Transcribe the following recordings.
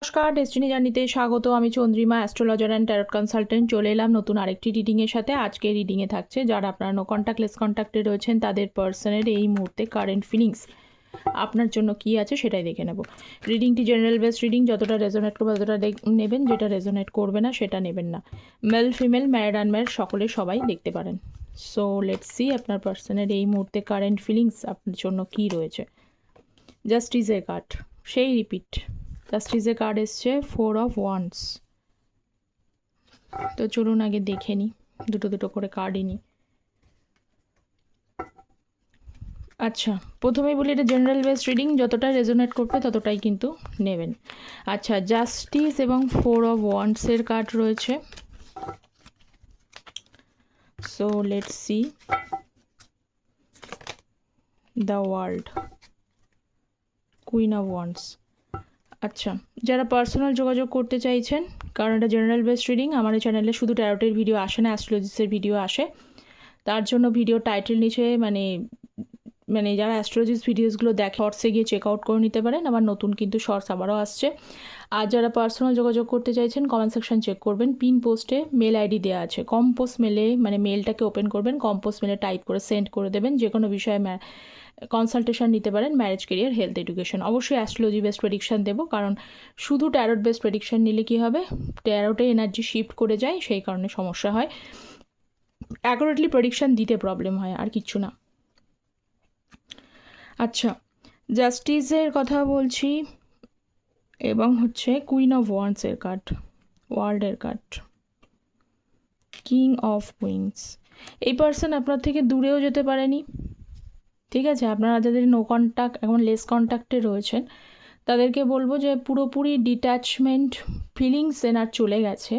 নমস্কার, ডেস্টিনি জার্নিতে স্বাগত। আমি Chandrima, astrologer and tarot consultant. চলে এলাম নতুন আরেকটি রিডিংয়ের সাথে। আজকে রিডিংয়ে থাকছে যারা আপনারা নো কন্ট্যাক্ট লেস কন্ট্যাক্টে রয়েছেন তাদের পার্সনের এই মুহূর্তে কারেন্ট ফিলিংস আপনার জন্য কী আছে সেটাই দেখে নেব। রিডিংটি জেনারেল বেস রিডিং, যতটা রেজোনেট করবে ততটা নেবেন, যেটা রেজোনেট করবে না সেটা নেবেন না। মেল ফিমেল, ম্যারিড আনম্যারিড সকলে সবাই দেখতে পারেন। সো লেটস সি আপনার পার্সনের এই মুহূর্তে কারেন্ট ফিলিংস আপনার জন্য কী রয়েছে। জাস্টিসের কার্ড, সেই রিপিট জাস্টিসের কার্ড এসছে 4 অফ ওয়ান্ডস। তো চলুন আগে দেখে নিই, দুটো দুটো করে কার্ডই নিই। আচ্ছা, প্রথমেই বলি এটা জেনারেল বেস রিডিং, যতটা রেজোনেট করবে ততটাই কিন্তু নেবেন। আচ্ছা, জাস্টিস এবং 4 অফ ওয়ান্ডসের কার্ড রয়েছে। So let's C the world, queen of wands. আচ্ছা, যারা পার্সোনাল যোগাযোগ করতে চাইছেন, কারণ এটা জেনারেল বেস রিডিং, আমার এই চ্যানেলে শুধু ট্যারোটের ভিডিও আসে না, অ্যাস্ট্রোলজিসের ভিডিও আসে। তার জন্য ভিডিও টাইটেল নিচে মানে যারা অ্যাস্ট্রোলজিস ভিডিওসগুলো দেখে শর্টসে গিয়ে চেক আউট করে নিতে পারেন। আমার নতুন কিন্তু শর্টস আবারও আসছে। আর যারা পার্সোনাল যোগাযোগ করতে চাইছেন কমেন্ট সেকশন চেক করবেন, পিন পোস্টে মেল আইডি দেওয়া আছে। কম্পোস্ট মেলে মানে মেলটাকে ওপেন করবেন, কম্পোস্ট মেলে টাইপ করে সেন্ড করে দেবেন। যে কোনো বিষয়ে কনসালটেশন নিতে পারেন, ম্যারেজ, কেরিয়ার, হেলথ, এডুকেশন। অবশ্যই অ্যাস্ট্রোলজি বেস্ট প্রেডিকশন দেবো, কারণ শুধু ট্যারোট বেস্ট প্রেডিকশন নিলে কী হবে, ট্যারোটে এনার্জি শিফট করে যায়, সেই কারণে সমস্যা হয়। অ্যাকুরেটলি প্রেডিকশন দিতে প্রবলেম হয়, আর কিচ্ছু না। আচ্ছা, জাস্টিসের কথা বলছি এবং হচ্ছে কুইন অফ ওয়ান্ডসের কার্ড, ওয়ার্ল্ডের কার্ড, কিং অফ কুইন্স। এই পার্সন আপনার থেকে দূরেও যেতে পারেনি, ঠিক আছে। আপনারা যাদের নো কন্ট্যাক্ট, এখন লেস কন্ট্যাক্টে রয়েছেন, তাদেরকে বলবো যে পুরোপুরি ডিট্যাচমেন্ট ফিলিংস এনার চলে গেছে,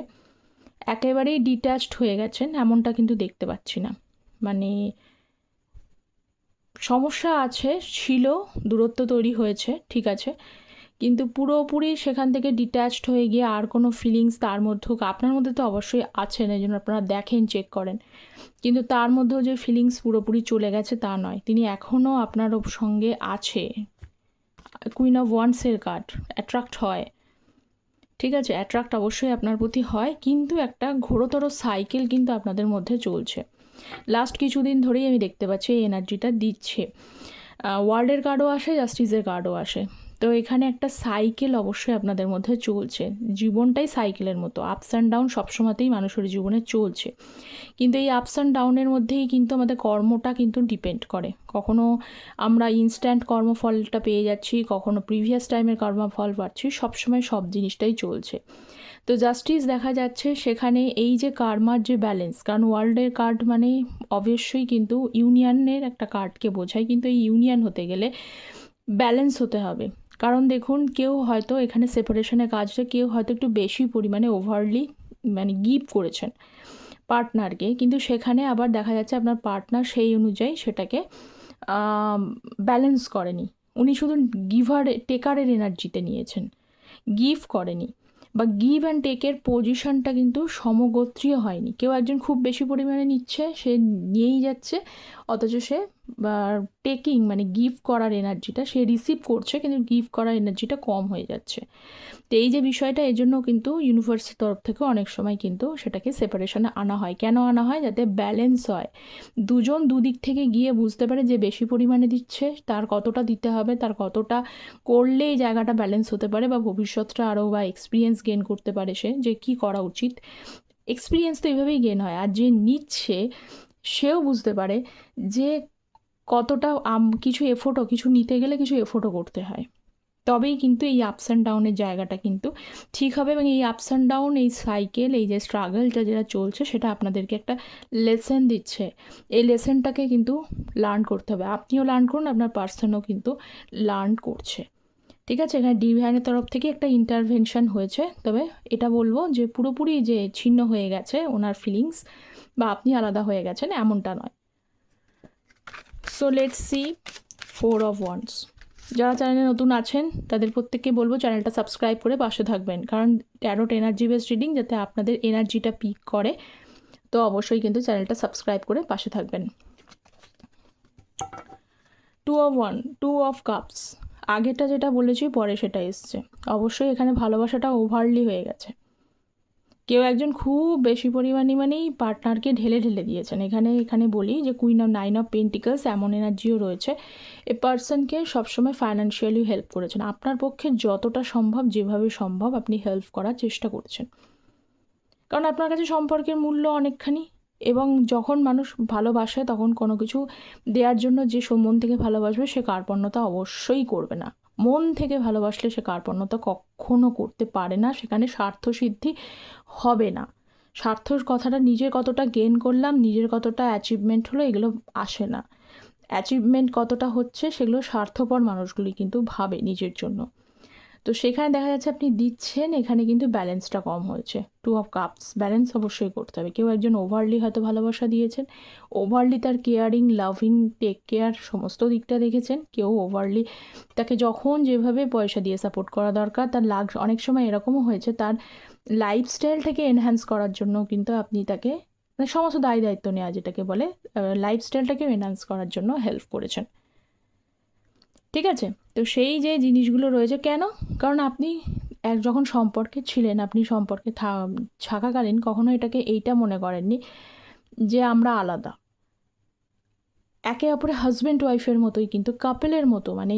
একেবারেই ডিট্যাচড হয়ে গেছেন এমনটা কিন্তু দেখতে পাচ্ছি না। মানে সমস্যা আছে, ছিল, দূরত্ব তৈরি হয়েছে, ঠিক আছে, কিন্তু পুরোপুরি সেখান থেকে ডিট্যাচড হয়ে গিয়ে আর কোনো ফিলিংস তার মধ্যেও, আপনার মধ্যে তো অবশ্যই আছেন, এই জন্য আপনারা দেখেন, চেক করেন, কিন্তু তার মধ্যেও যে ফিলিংস পুরোপুরি চলে গেছে তা নয়, তিনি এখনও আপনার সঙ্গে আছে। কুইন অফ ওয়ান্ডসের কার্ড, অ্যাট্রাক্ট হয়, ঠিক আছে, অ্যাট্রাক্ট অবশ্যই আপনার প্রতি হয়, কিন্তু একটা ঘোরতর সাইকেল কিন্তু আপনাদের মধ্যে চলছে। লাস্ট কিছুদিন ধরেই আমি দেখতে পাচ্ছি এই এনার্জিটা দিচ্ছে। ওয়ার্ল্ডের কার্ডও আসে, জাস্টিসের কার্ডও আসে। তো এখানে একটা সাইকেল অবশ্যই আপনাদের মধ্যে চলছে। জীবনটাই সাইকেলের মতো, আপস অ্যান্ড ডাউন সবসময়তেই মানুষের জীবনে চলছে, কিন্তু এই আপস অ্যান্ড ডাউনের মধ্যেই কিন্তু আমাদের কর্মটা কিন্তু ডিপেন্ড করে। কখনো আমরা ইনস্ট্যান্ট কর্মফলটা পেয়ে যাচ্ছি, কখনো প্রিভিয়াস টাইমের কর্মফল পাচ্ছি, সবসময় সব জিনিসটাই চলছে। তো জাস্টিস দেখা যাচ্ছে সেখানে, এই যে কার্মার যে ব্যালেন্স, কারণ ওয়ার্ল্ডের কার্ড মানে অবশ্যই কিন্তু ইউনিয়নের একটা কার্ডকে বোঝায়, কিন্তু এই ইউনিয়ন হতে গেলে ব্যালেন্স হতে হবে। কারণ দেখুন, কেউ হয়তো এখানে সেপারেশনের কাজটা, কেউ হয়তো একটু বেশি পরিমাণে ওভারলি মানে গিভ করেছেন পার্টনারকে, কিন্তু সেখানে আবার দেখা যাচ্ছে আপনার পার্টনার সেই অনুযায়ী সেটাকে ব্যালেন্স করেনি। উনি শুধু টেকারের এনার্জিতে নিয়েছেন, গিভ করেনি, বা গিভ অ্যান্ড টেকের পজিশনটা কিন্তু সমগোত্রীয় হয়নি। কেউ একজন খুব বেশি পরিমাণে নিচ্ছে, সে নিয়েই যাচ্ছে, অথচ সে টেকিং মানে গিভ করার এনার্জিটা সে রিসিভ করছে, কিন্তু গিভ করার এনার্জিটা কম হয়ে যাচ্ছে। তো এই যে বিষয়টা, এই জন্য কিন্তু ইউনিভার্সের তরফ থেকে অনেক সময় কিন্তু সেটাকে সেপারেশনে আনা হয়। কেন আনা হয়? যাতে ব্যালেন্স হয়, দুজন দুদিক থেকে গিয়ে বুঝতে পারে যে বেশি পরিমাণে দিচ্ছে, তার কতটা দিতে হবে, তার কতটা করলে এই জায়গাটা ব্যালেন্স হতে পারে, বা ভবিষ্যৎটা আরও বা এক্সপিরিয়েন্স গেন করতে পারে সে, যে কী করা উচিত। এক্সপিরিয়েন্স তো এইভাবেই গেন হয়। আর যে নিচ্ছে সেও বুঝতে পারে যে কতটা কিছু এফোর্টও, কিছু নিতে গেলে কিছু এফোর্টও করতে হয়, তবেই কিন্তু এই আপস অ্যান্ড ডাউনের জায়গাটা কিন্তু ঠিক হবে। এবং এই আপস অ্যান্ড ডাউন, এই সাইকেল, এই যে স্ট্রাগলটা যেটা চলছে, সেটা আপনাদেরকে একটা লেসন দিচ্ছে। এই লেসনটাকে কিন্তু লার্ন করতে হবে। আপনিও লার্ন করুন, আপনার পার্সনও কিন্তু লার্ন করছে, ঠিক আছে। এখানে ডিভাইনের তরফ থেকে একটা ইন্টারভেনশন হয়েছে, তবে এটা বলবো যে পুরোপুরি যে ছিন্ন হয়ে গেছে ওনার ফিলিংস, বা আপনি আলাদা হয়ে গেছেন, এমনটা নয়। So let's C 4 of wands. যারা চ্যানেলে নতুন আছেন তাদের প্রত্যেককে বলবো চ্যানেলটা সাবস্ক্রাইব করে পাশে থাকবেন, কারণ ট্যারোট এনার্জি বেস রিডিং যাতে আপনাদের এনার্জিটা পিক করে, তো অবশ্যই কিন্তু চ্যানেলটা সাবস্ক্রাইব করে পাশে থাকবেন। 2 অফ কাপস। আগেরটা যেটা বলেছি পরে সেটা এসছে। অবশ্যই এখানে ভালোবাসাটা ওভারলি হয়ে গেছে। কেউ একজন খুব বেশি পরিমাণে মানেই পার্টনারকে ঢেলে ঢেলে দিয়েছেন। এখানে বলি যে কুইন অফ 9 অফ পেন্টিকলস এমন এনার্জিও রয়েছে। এ পার্সনকে সবসময় ফাইন্যান্সিয়ালি হেল্প করেছেন। আপনার পক্ষে যতটা সম্ভব, যেভাবে সম্ভব আপনি হেল্প করার চেষ্টা করেছেন, কারণ আপনার কাছে সম্পর্কের মূল্য অনেকখানি। এবং যখন মানুষ ভালোবাসে তখন কোনো কিছু দেওয়ার জন্য যে মন থেকে ভালোবাসবে সে কার্পণ্যতা অবশ্যই করবে না। মন থেকে ভালোবাসলে সে কার্পণ্যতা কখনো করতে পারে না, সেখানে স্বার্থসিদ্ধি হবে না। স্বার্থর কথাটা নিজের কতটা গেইন করলাম, নিজের কতটা অ্যাচিভমেন্ট হলো, এগুলো আসে না। অ্যাচিভমেন্ট কতটা হচ্ছে সেগুলো স্বার্থপর মানুষগুলি কিন্তু ভাবে নিজের জন্য। তো সেখানে দেখা যাচ্ছে আপনি দিচ্ছেন, এখানে কিন্তু ব্যালেন্সটা কম হয়েছে। 2 অফ কাপস, ব্যালেন্স অবশ্যই করতে হবে। কেউ একজন ওভারলি হয়তো ভালোবাসা দিয়েছেন, ওভারলি তার কেয়ারিং, লাভিং, টেক কেয়ার সমস্ত দিকটা দেখেছেন। কেউ ওভারলি তাকে যখন যেভাবে পয়সা দিয়ে সাপোর্ট করা দরকার, তার অনেক সময় এরকমও হয়েছে তার লাইফস্টাইলটাকে এনহ্যান্স করার জন্য কিন্তু আপনি তাকে মানে সমস্ত দায়িত্ব নেওয়া যেটাকে বলে, লাইফস্টাইলটাকে এনহ্যান্স করার জন্য হেল্প করেছেন। ঠিক আছে? তো সেই যে জিনিসগুলো রয়েছে কেন? কারণ আপনি যখন সম্পর্কে ছিলেন, আপনি সম্পর্কে থাকাকালীন কখনো এইটা মনে করেননি যে আমরা আলাদা। একে অপরে হাজব্যান্ড ওয়াইফের মতোই, কিন্তু কাপেলের মতো, মানে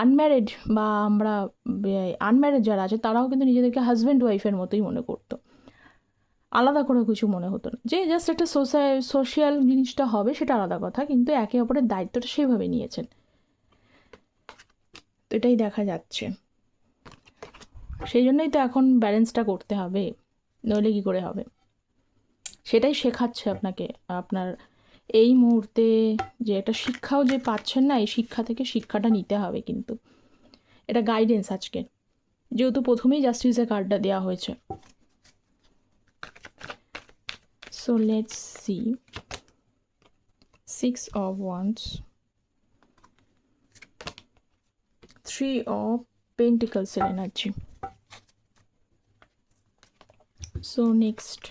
আনম্যারিড বা আমরা আনম্যারিড যারা আছে তারাও কিন্তু নিজেদেরকে হাজব্যান্ড ওয়াইফের মতোই মনে করতো। আলাদা করে কিছু মনে হতো না, যে জাস্ট একটা সোশিয়াল জিনিসটা হবে সেটা আলাদা কথা, কিন্তু একে অপরের দায়িত্বটা সেভাবে নিয়েছেন। তো এটাই দেখা যাচ্ছে। সেই জন্যই তো এখন ব্যালেন্সটা করতে হবে, নইলে কী করে হবে? সেটাই শেখাচ্ছে আপনাকে আপনার এই মুহূর্তে, যে একটা শিক্ষাও যে পাচ্ছেন না, এই শিক্ষা থেকে শিক্ষাটা নিতে হবে কিন্তু। এটা গাইডেন্স আজকে, যেহেতু প্রথমেই জাস্টিসের কার্ডটা দেওয়া হয়েছে। So let's see 6 of Wands, 3 of Pentacles এর এনার্জি। সো নেক্সট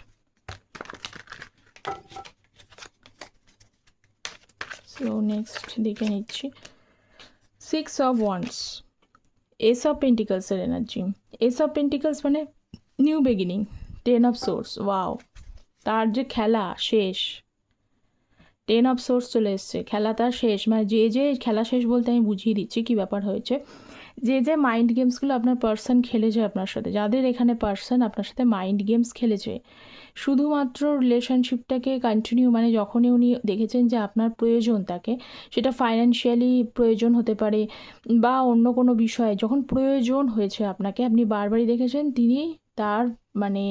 দেখে নিচ্ছি 6 of Wands, এস অফ পেন্টিকলসের এনার্জি। এস অফ পেন্টিকলস মানে new beginning, 10 of swords. Wow, তার যে খেলা শেষ, 10 অফ সোর্স চলে এসছে, খেলা তার শেষ। মানে যে খেলা শেষ বলতে আমি বুঝিয়ে দিচ্ছি কী ব্যাপার হয়েছে। যে মাইন্ড গেমসগুলো আপনার পার্সন খেলেছে আপনার সাথে, যাদের এখানে পার্সন আপনার সাথে মাইন্ড গেমস খেলেছে, শুধুমাত্র রিলেশনশিপটাকে কন্টিনিউ, মানে যখনই উনি দেখেছেন যে আপনার প্রয়োজন তাকে, সেটা ফাইন্যান্সিয়ালি প্রয়োজন হতে পারে বা অন্য কোনো বিষয়ে যখন প্রয়োজন হয়েছে আপনাকে, আপনি বারবারই দেখেছেন তিনি তার মানে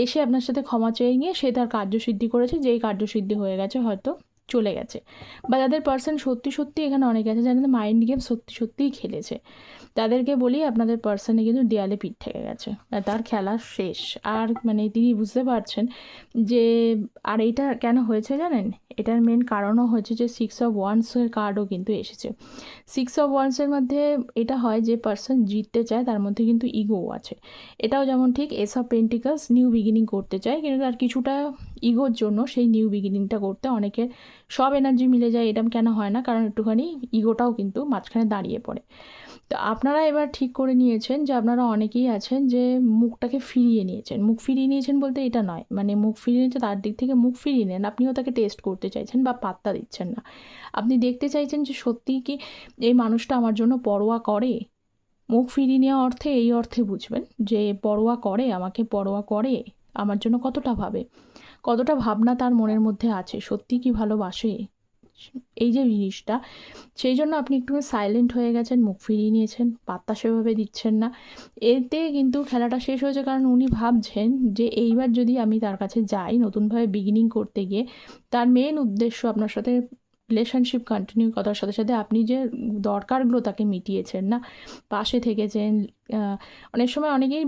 এসে আপনার সাথে ক্ষমা চেয়ে নিয়ে সে তার কার্যসিদ্ধি করেছে, যেই কার্যসিদ্ধি হয়ে গেছে হয়তো চলে গেছে। বা যাদের পার্সন সত্যি এখানে অনেকে আছে যাদের মাইন্ড গেম সত্যিই খেলেছে, তাদেরকে বলি আপনাদের পার্সনে কিন্তু দেয়ালে পিঠ থেকে গেছে, তার খেলা শেষ। আর মানে তিনি বুঝতে পারছেন যে, আর এইটা কেন হয়েছে জানেন? এটার মেন কারণও হচ্ছে যে 6 অফ ওয়ান্সের কার্ডও কিন্তু এসেছে। 6 অফ ওয়ান্সের মধ্যে এটা হয় যে পার্সন জিততে চায়, তার মধ্যে কিন্তু ইগো আছে। এটাও যেমন ঠিক S of pentacles new beginning করতে চায়, কিন্তু তার কিছুটা ইগোর জন্য সেই নিউ বিগিনিংটা করতে অনেকের সব এনার্জি মিলে যায়। এটা কেন হয় না? কারণ একটুখানি ইগোটাও কিন্তু মাঝখানে দাঁড়িয়ে পড়ে। তো আপনারা এবার ঠিক করে নিয়েছেন যে আপনারা অনেকেই আছেন যে মুখটাকে ফিরিয়ে নিয়েছেন। মুখ ফিরিয়ে নিয়েছেন বলতে এটা নয়, মানে মুখ ফিরিয়ে নিয়েছে তার দিক থেকে মুখ ফিরিয়ে নেন, আপনিও তাকে টেস্ট করতে চাইছেন বা পাত্তা দিচ্ছেন না। আপনি দেখতে চাইছেন যে সত্যিই কি এই মানুষটা আমার জন্য পরোয়া করে। মুখ ফিরিয়ে নেওয়া অর্থে এই অর্থে বুঝবেন যে পরোয়া করে, আমাকে পরোয়া করে, আমার জন্য কতটা ভাবে, কতটা ভাবনা তার মনের মধ্যে আছে, সত্যি কি ভালোবাসে, এই যে জিনিসটা। সেই জন্য আপনি একটু সাইলেন্ট হয়ে গেছেন, মুখ ফিরিয়ে নিয়েছেন, পাত্তা সেভাবে দিচ্ছেন না। এতে কিন্তু খেলাটা শেষ হয়েছে, কারণ উনি ভাবছেন যে এইবার যদি আমি তার কাছে যাই নতুনভাবে বিগিনিং করতে গিয়ে, তার মেন উদ্দেশ্য আপনার সাথে রিলেশনশিপ কন্টিনিউ করার সাথে সাথে আপনি যে দরকারগুলো তাকে মিটিয়েছেন না, পাশে থেকেছেন, অনেক সময় আগেই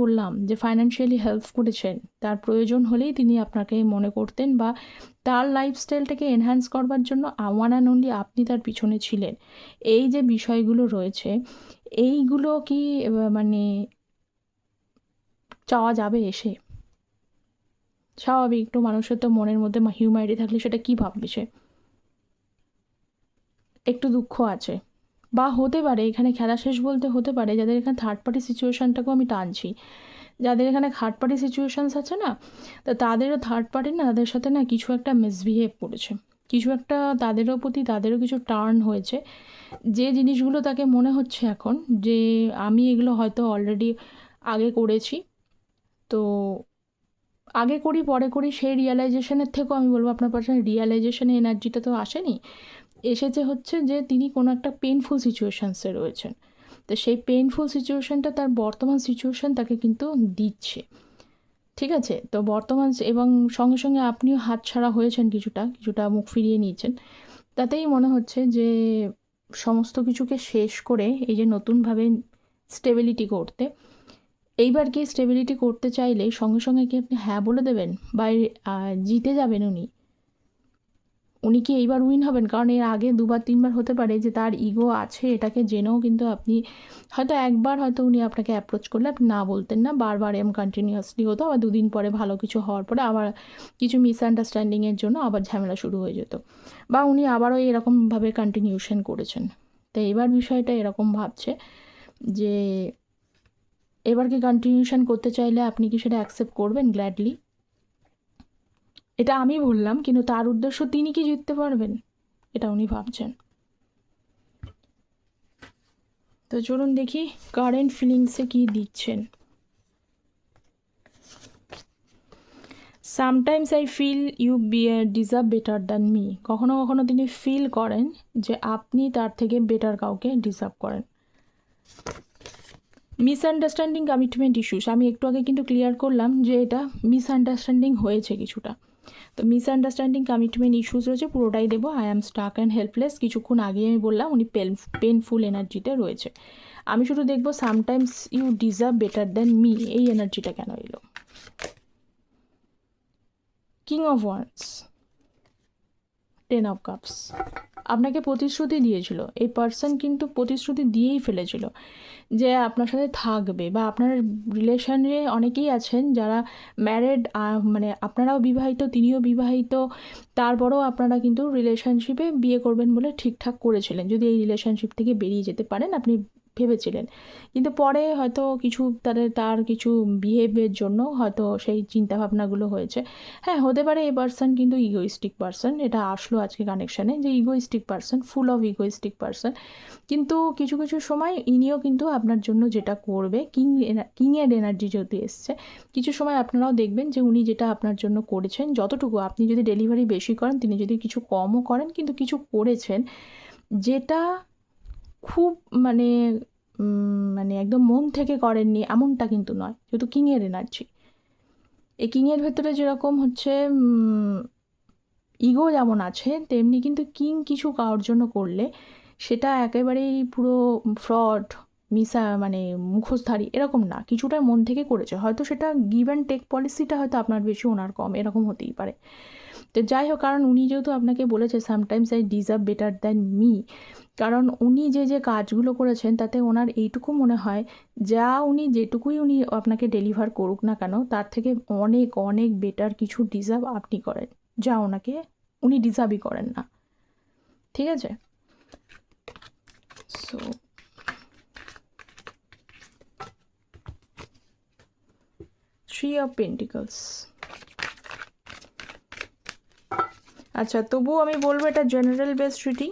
বললাম যে ফাইন্যান্সিয়ালি হেল্প করেছেন, তার প্রয়োজন হলেই তিনি আপনাকে মনে করতেন বা তার লাইফস্টাইলটাকে এনহ্যান্স করবার জন্য ওয়ান অ্যান্ড অনলি আপনি তার পিছনে ছিলেন। এই যে বিষয়গুলো রয়েছে, এইগুলো কি মানে চাওয়া যাবে এসে? স্বাভাবিক, একটু মানুষের তো মনের মধ্যে হিউম্যানিটি থাকলে সেটা কী ভাববে সে? একটু দুঃখ আছে, বা হতে পারে এখানে খেলা শেষ বলতে হতে পারে যাদের এখানে থার্ড পার্টি সিচুয়েশানটাকেও আমি টানছি, যাদের এখানে থার্ড পার্টি সিচুয়েশানস আছে না, তা তাদেরও থার্ড পার্টি না তাদের সাথে না কিছু একটা মিসবিহেভ করেছে, কিছু একটা তাদেরও প্রতি তাদেরও কিছু টার্ন হয়েছে, যে জিনিসগুলো তাকে মনে হচ্ছে এখন যে আমি এগুলো হয়তো অলরেডি আগে করেছি, তো আগে করি পরে করি, সেই রিয়ালাইজেশনের থেকেও আমি বলবো আপনার পার্সোনাল রিয়ালাইজেশনের এনার্জিটা তো আসেনি, এসেছে হচ্ছে যে তিনি কোনো একটা পেইনফুল সিচুয়েশানসে রয়েছেন, তো সেই পেইনফুল সিচুয়েশানটা তার বর্তমান সিচুয়েশান তাকে কিন্তু দিচ্ছে, ঠিক আছে। তো বর্তমান এবং সঙ্গে সঙ্গে আপনিও হাতছাড়া হয়েছেন, কিছুটা কিছুটা মুখ ফিরিয়ে নিয়েছেন, তাতেই মনে হচ্ছে যে সমস্ত কিছুকে শেষ করে এই যে নতুনভাবে স্টেবিলিটি করতে, এইবার কি স্টেবিলিটি করতে চাইলে সঙ্গে সঙ্গে কি আপনি হ্যাঁ বলে দেবেন বা জিতে যাবেন উনি কি এইবার উইন হবেন? কারণ এর আগে 2-3বার হতে পারে যে তার ইগো আছে, এটাকে জেনেও কিন্তু আপনি হয়তো একবার হয়তো উনি আপনাকে অ্যাপ্রোচ করলে আপনি না বলতেন না, বারবার এরম কন্টিনিউয়াসলি হতো, আবার 2 দিন পরে ভালো কিছু হওয়ার পরে আবার কিছু মিসআন্ডারস্ট্যান্ডিংয়ের জন্য আবার ঝামেলা শুরু হয়ে যেত, বা উনি আবারও এরকমভাবে কন্টিনিউশন করেছেন। তো এবার বিষয়টা এরকম ভাবছে যে এবার কি কন্টিনিউশন করতে চাইলে আপনি কি সেটা অ্যাকসেপ্ট করবেন গ্ল্যাডলি? এটা আমি বললাম, কিন্তু তার উদ্দেশ্য তিনি কি জিততে পারবেন এটা উনি ভাবছেন। তো চলুন দেখি কারেন্ট ফিলিংসে কি দিচ্ছেন। Sometimes I feel you deserve better than me. কখনো কখনো তিনি ফিল করেন যে আপনি তার থেকে বেটার কাউকে ডিজার্ভ করেন। মিসআন্ডারস্ট্যান্ডিং কমিটমেন্ট ইস্যুস, আমি একটু আগে কিন্তু ক্লিয়ার করলাম যে এটা মিসআন্ডারস্ট্যান্ডিং হয়েছে কিছুটা, তো মিসআন্ডারস্ট্যান্ডিং কমিটমেন্ট ইস্যুস রয়েছে, পুরোটাই দেবো। I am Starc and helpless, কিছুক্ষণ আগে আমি বললাম উনি পেনফুল এনার্জিতে রয়েছে। আমি শুধু দেখবো sometimes you deserve better than me, এই এনার্জিটা কেন এলো। King of wands, 10 of cups, আপনাকে প্রতিশ্রুতি দিয়েছিল, এই পার্সন কিন্তু প্রতিশ্রুতি দিয়েই ফেলেছিল যে আপনার সাথে থাকবে, বা আপনার রিলেশনে অনেকেই আছেন যারা ম্যারেড, মানে আপনারাও বিবাহিত তিনিও বিবাহিত, তারপরেও আপনারা কিন্তু রিলেশনশিপে বিয়ে করবেন বলে ঠিকঠাক করেছিলেন, যদি এই রিলেশনশিপ থেকে বেরিয়ে যেতে পারেন আপনি ভেবেছিলেন, কিন্তু পরে হয়তো কিছু তার কিছু বিহেভিয়ার জন্য হয়তো সেই চিন্তাভাবনাগুলো হয়েছে। হ্যাঁ, হতে পারে এই পার্সন কিন্তু ইগোইস্টিক পার্সন, এটা আসলো আজকে কানেকশানে যে egoistic person, full of egoistic person, কিন্তু কিছু কিছু সময় ইনিও কিন্তু আপনার জন্য যেটা করবে, কিংয়ের এনার্জি যদি এসছে, কিছু সময় আপনারাও দেখবেন যে উনি যেটা আপনার জন্য করেছেন, যতটুকু আপনি যদি ডেলিভারি বেশি করেন তিনি যদি কিছু কমও করেন, কিন্তু কিছু করেছেন যেটা খুব মানে মানে একদম মন থেকে করেননি এমনটা কিন্তু নয়, যেহেতু কিংয়ের এনার্জি, এই কিংয়ের ভেতরে যেরকম হচ্ছে ইগো যেমন আছে, তেমনি কিন্তু কিং কিছু কারোর জন্য করলে সেটা একেবারেই পুরো ফ্রড মানে মুখোশধারী এরকম না, কিছুটা মন থেকে করেছে, হয়তো সেটা গিভ অ্যান্ড টেক পলিসিটা হয়তো আপনার বেশি ওনার কম, এরকম হতেই পারে। তো যাই হোক, কারণ উনি যেহেতু আপনাকে বলেছে sometimes I deserve better than me, কারণ উনি যে কাজগুলো করেছেন তাতে ওনার এইটুকু মনে হয় যা উনি যেটুকুই উনি আপনাকে ডেলিভার করুক না কেন, তার থেকে অনেক অনেক বেটার কিছু ডিজার্ভ আপনি করেন, যা ওনাকে উনি ডিজার্ভই করেন না, ঠিক আছে। সো থ্রি অফ পেন্টিকলস, আচ্ছা তবুও আমি বলবো এটা জেনারেল বেস রিডিং,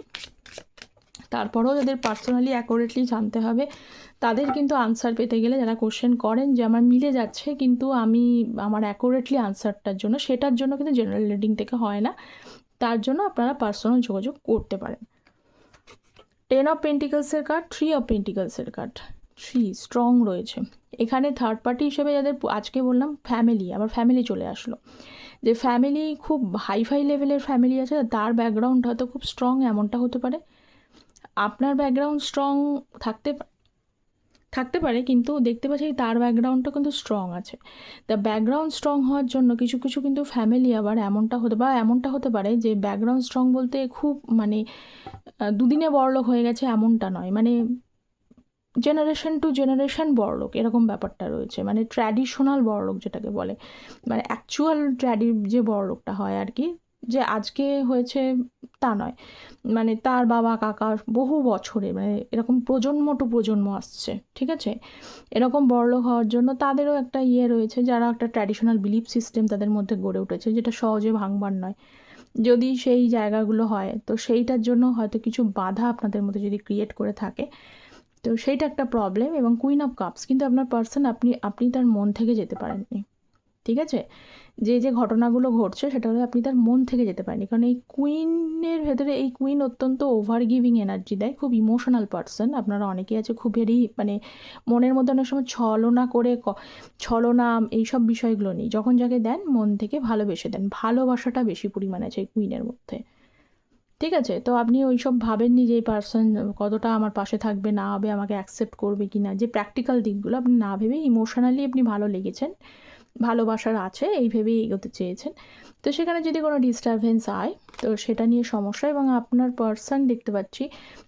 তারপরেও যাদের পার্সোনালি অ্যাকুরেটলি জানতে হবে তাদের কিন্তু আনসার পেতে গেলে যারা কোশ্চেন করেন যে আমার মিলে যাচ্ছে কিন্তু আমি আমার অ্যাকুরেটলি আনসারটার জন্য, সেটার জন্য কিন্তু জেনারেল রিডিং থেকে হয় না, তার জন্য আপনারা পার্সোনাল যোগাযোগ করতে পারেন। 10 অফ পেন্টিকলসের কার্ড, 3 অফ পেন্টিকলসের কার্ড, 3 স্ট্রং রয়েছে এখানে। থার্ড পার্টি হিসেবে যাদের আজকে বললাম ফ্যামিলি, আবার ফ্যামিলি চলে আসলো, যে ফ্যামিলি খুব হাইফাই লেভেলের ফ্যামিলি আছে, তার ব্যাকগ্রাউন্ড হয়তো খুব স্ট্রং, এমনটা হতে পারে। আপনার ব্যাকগ্রাউন্ড স্ট্রং থাকতে পারে, কিন্তু দেখতে পাচ্ছি তার ব্যাকগ্রাউন্ডটা কিন্তু স্ট্রং আছে। তা ব্যাকগ্রাউন্ড স্ট্রং হওয়ার জন্য কিছু কিছু কিন্তু ফ্যামিলি আবার এমনটা হতে পারে যে ব্যাকগ্রাউন্ড স্ট্রং বলতে খুব মানে দুদিনে বড়লোক হয়ে গেছে এমনটা নয়, মানে জেনারেশন টু জেনারেশন বড়লোক এরকম ব্যাপারটা রয়েছে, মানে ট্র্যাডিশনাল বড়লোক যেটাকে বলে, মানে অ্যাকচুয়াল যে বড়লোকটা হয় আর কি, যে আজকে হয়েছে তা নয়, মানে তার বাবা কাকা বহু বছরে, মানে এরকম প্রজন্ম টু প্রজন্ম আসছে, ঠিক আছে। এরকম বড়লোক হওয়ার জন্য তাদেরও একটা রয়েছে, যারা একটা ট্র্যাডিশনাল বিলিফ সিস্টেম তাদের মধ্যে গড়ে উঠেছে, যেটা সহজে ভাঙবার নয়। যদি সেই জায়গাগুলো হয়, তো সেইটার জন্য হয়তো কিছু বাধা আপনাদের মধ্যে যদি ক্রিয়েট করে থাকে, তো সেইটা একটা প্রবলেম। এবং কুইন অফ কাপস কিন্তু আপনার পার্সন, আপনি তার মন থেকে যেতে পারেননি, ঠিক আছে। যে ঘটনাগুলো ঘটছে সেটা হলো আপনি তার মন থেকে যেতে পারেননি, কারণ এই কুইনের ভেতরে, এই কুইন অত্যন্ত ওভার গিভিং এনার্জি দেয়, খুব ইমোশনাল পার্সন। আপনারা অনেকেই আছে খুব ভেরি, মানে মনের মধ্যে অনেক সময় ছলনা করে, ছলনা এইসব বিষয়গুলো নেই, যখন যাকে দেন মন থেকে ভালোবেসে দেন, ভালোবাসাটা বেশি পরিমাণে আছে এই কুইনের মধ্যে, ঠিক আছে। তো আপনি ওই সব ভাবেননি যে এই পার্সন কতটা আমার পাশে থাকবে না হবে, আমাকে অ্যাকসেপ্ট করবে কি না, যে প্র্যাকটিক্যাল দিকগুলো আপনি না ভেবে ইমোশনালি আপনি ভালো লেগেছেন, ভালোবাসার আছে এই ভেবেই এগোতে চেয়েছেন। তো সেখানে যদি কোনো ডিস্টারবেন্স হয়, তো সেটা নিয়ে সমস্যা। এবং আপনার পার্সন দেখতে পাচ্ছি,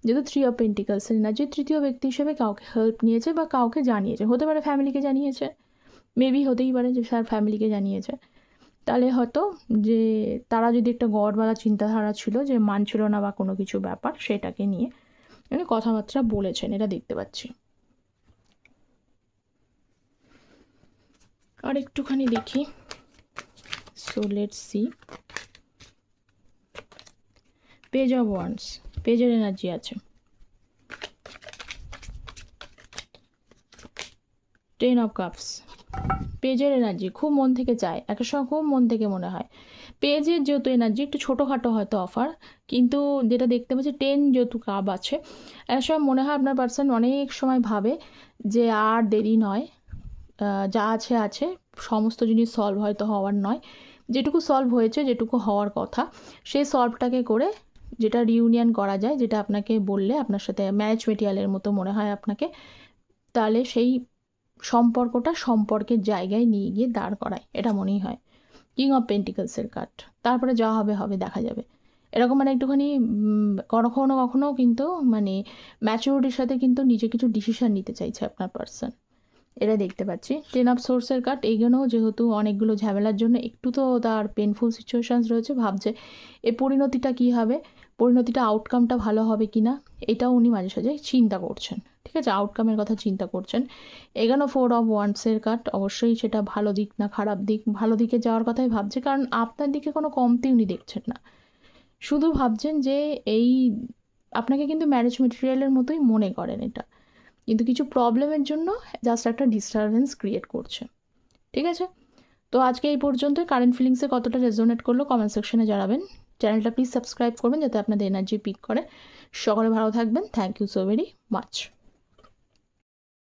যেহেতু 3 অফ পেন্টিকলসের এনার্জি, তৃতীয় ব্যক্তি হিসেবে কাউকে হেল্প নিয়েছে বা কাউকে জানিয়েছে, হতে পারে ফ্যামিলিকে জানিয়েছে, মেবি হতেই পারে যে স্যার ফ্যামিলিকে জানিয়েছে। তাহলে হয়তো যে তারা যদি একটা গড়বালা চিন্তাধারা ছিল যে মানছিল না বা কোনো কিছু ব্যাপার, সেটাকে নিয়ে উনি কথাবার্তা বলেছেন, এটা দেখতে পাচ্ছি। আর একটুখানি দেখি, so let's C. Page of wands, পেজের এনার্জি আছে, 10 অফ কাপস, পেজের এনার্জি খুব মন থেকে চায়, একটা সময় খুব মন থেকে মনে হয়। পেজের যেহেতু এনার্জি একটু ছোটোখাটো হয়তো অফার, কিন্তু যেটা দেখতে পাচ্ছি 10 যেহেতু কাপ আছে, একটা সময় মনে হয় আপনার পার্সন অনেক সময় ভাবে যে আর দেরি নয়, যা আছে আছে, সমস্ত জিনিস সলভ হয়তো হওয়ার নয়, যেটুকু সলভ হয়েছে, যেটুকু হওয়ার কথা, সেই সলভটাকে করে যেটা রিউনিয়ন করা যায়, যেটা আপনাকে বললে আপনার সাথে ম্যাচ মেটেরিয়ালের মতো মনে হয় আপনাকে, তাহলে সেই সম্পর্কটা সম্পর্কের জায়গায় নিয়ে গিয়ে দাঁড় করায়, এটা মনেই হয়। কিং অফ পেন্টিকলসের কার্ড, তারপরে যা হবে হবে, দেখা যাবে, এরকম। মানে একটুখানি কখনো কখনো কিন্তু মানে ম্যাচুরিটির সাথে কিন্তু নিজে কিছু ডিসিশন নিতে চাইছে আপনার পার্সন, এটা দেখতে পাচ্ছি। 10 অফ সোর্সের কার্ড, এইগুলো যেহেতু অনেকগুলো ঝামেলার জন্য একটু তো তার পেনফুল সিচুয়েশানস রয়েছে, ভাবছে এ পরিণতিটা কী হবে, পরিণতিটা আউটকামটা ভালো হবে কি না, এটাও উনি মাঝে সাঝে চিন্তা করছেন, ঠিক আছে, আউটকামের কথা চিন্তা করছেন। এখানেও 4 অফ ওয়ান্ডসের কার্ড, অবশ্যই সেটা ভালো দিক না খারাপ দিক, ভালো দিকে যাওয়ার কথাই ভাবছে, কারণ আপনার দিকে কোনো কমতি উনি দেখছেন না, শুধু ভাবছেন যে এই আপনাকে কিন্তু ম্যারেজ মেটেরিয়ালের মতোই মনে করেন এটা, কিন্তু কিছু প্রবলেমের জন্য জাস্ট একটা ডিস্টারবেন্স ক্রিয়েট করছে, ঠিক আছে। তো আজকে এই পর্যন্তই। কারেন্ট ফিলিংসে কতটা রেজোনেট করলো কমেন্ট সেকশনে জানাবেন। চ্যানেলটা প্লিজ সাবস্ক্রাইব করবেন যাতে আপনাদের এনার্জি পিক করে। সকলে ভালো থাকবেন। Thank you so very much.